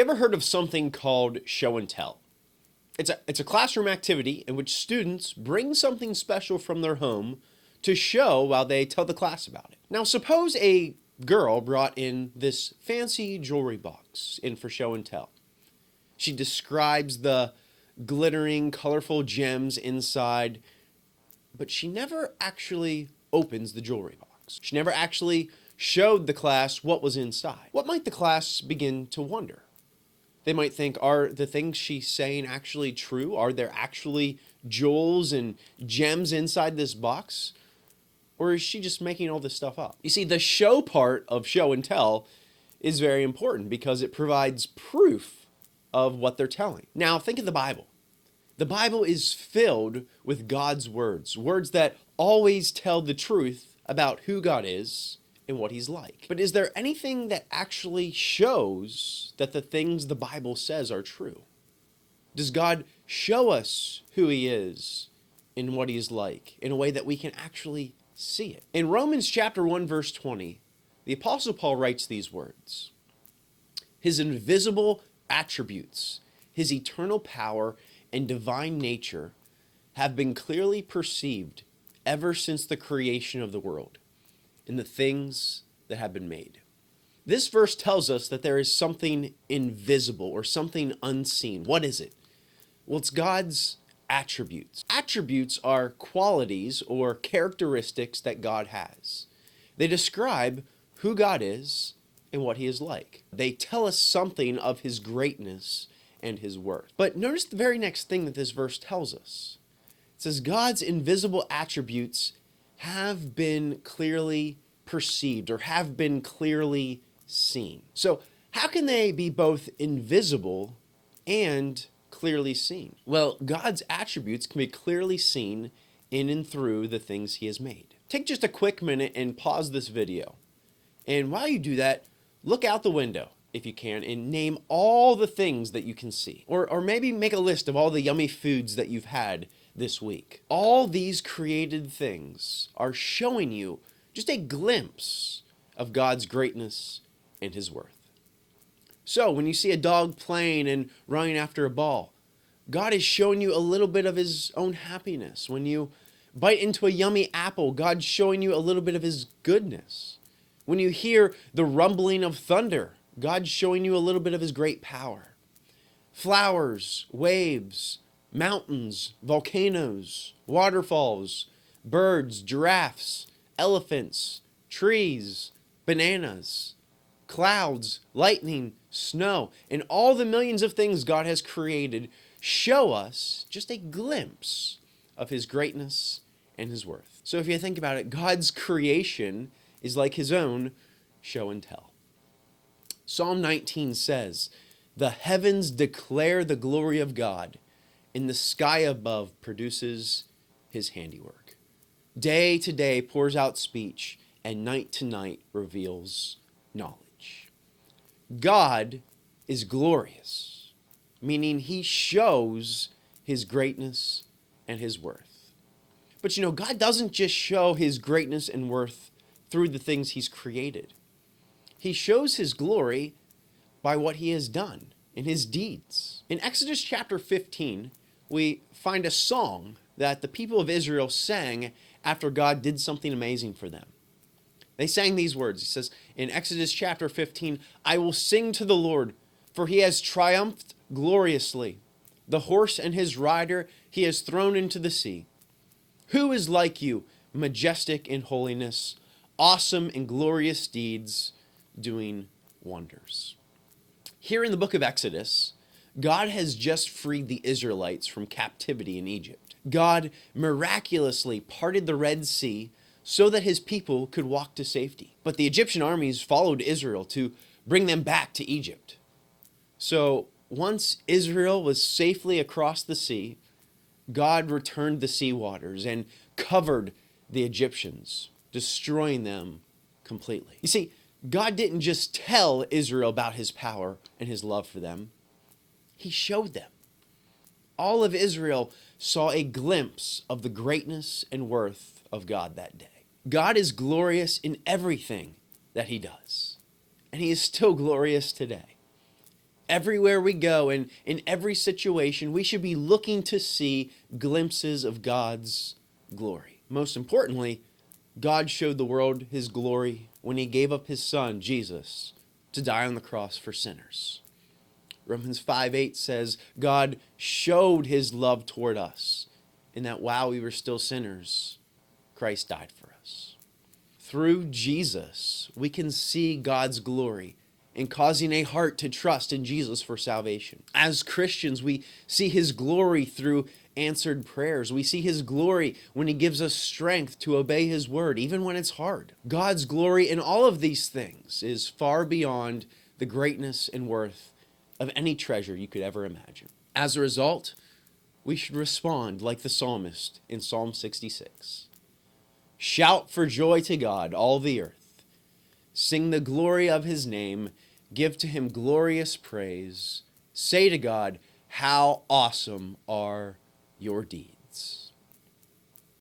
ever heard of something called show and tell? It's a classroom activity in which students bring something special from their home to show while they tell the class about it. Now, suppose a girl brought in this fancy jewelry box in for show and tell. She describes the glittering, colorful gems inside, but she never actually opens the jewelry box. She never actually showed the class what was inside. What might the class begin to wonder? They might think, are the things she's saying actually true? Are there actually jewels and gems inside this box? Or is she just making all this stuff up? You see, the show part of show and tell is very important because it provides proof of what they're telling. Now, think of the Bible. The Bible is filled with God's words, words that always tell the truth about who God is and what he's like. But is there anything that actually shows that the things the Bible says are true? Does God show us who he is and what he is like in a way that we can actually see it? In Romans chapter 1, verse 20, the Apostle Paul writes these words: his invisible attributes, his eternal power and divine nature have been clearly perceived ever since the creation of the world in the things that have been made. This verse tells us that there is something invisible or something unseen. What is it? Well, it's God's attributes. Attributes are qualities or characteristics that God has. They describe who God is and what he is like. They tell us something of his greatness and his worth. But notice the very next thing that this verse tells us. It says God's invisible attributes have been clearly perceived or have been clearly seen. So how can they be both invisible and clearly seen? Well, God's attributes can be clearly seen in and through the things he has made. Take just a quick minute and pause this video. And while you do that, look out the window if you can and name all the things that you can see. Or maybe make a list of all the yummy foods that you've had this week. All these created things are showing you just a glimpse of God's greatness and his worth. So when you see a dog playing and running after a ball, God is showing you a little bit of his own happiness. When you bite into a yummy apple, God's showing you a little bit of his goodness. When you hear the rumbling of thunder, God's showing you a little bit of his great power. Flowers, waves, mountains, volcanoes, waterfalls, birds, giraffes, elephants, trees, bananas, clouds, lightning, snow, and all the millions of things God has created show us just a glimpse of his greatness and his worth. So if you think about it, God's creation is like his own show and tell. Psalm 19 says, "The heavens declare the glory of God, and the sky above produces his handiwork. Day to day pours out speech, and night to night reveals knowledge." God is glorious, meaning he shows his greatness and his worth. But you know, God doesn't just show his greatness and worth through the things he's created. He shows his glory by what he has done in his deeds. In Exodus chapter 15, we find a song that the people of Israel sang after God did something amazing for them. They sang these words. It says in Exodus chapter 15, "I will sing to the Lord, for he has triumphed gloriously. The horse and his rider he has thrown into the sea. Who is like you, majestic in holiness, awesome in glorious deeds, doing wonders?" Here in the book of Exodus, God has just freed the Israelites from captivity in Egypt. God miraculously parted the Red Sea so that his people could walk to safety. But the Egyptian armies followed Israel to bring them back to Egypt. So once Israel was safely across the sea, God returned the sea waters and covered the Egyptians, destroying them completely. You see, God didn't just tell Israel about his power and his love for them. He showed them. All of Israel saw a glimpse of the greatness and worth of God that day. God is glorious in everything that he does, and he is still glorious today. Everywhere we go and in every situation, we should be looking to see glimpses of God's glory. Most importantly, God showed the world his glory when he gave up his son, Jesus, to die on the cross for sinners. Romans 5:8 says, God showed his love toward us in that while we were still sinners, Christ died for us. Through Jesus, we can see God's glory in causing a heart to trust in Jesus for salvation. As Christians, we see his glory through answered prayers. We see his glory when he gives us strength to obey his word, even when it's hard. God's glory in all of these things is far beyond the greatness and worth of any treasure you could ever imagine. As a result, we should respond like the psalmist in Psalm 66. Shout for joy to God, all the earth. Sing the glory of his name. Give to him glorious praise. Say to God, how awesome are your deeds.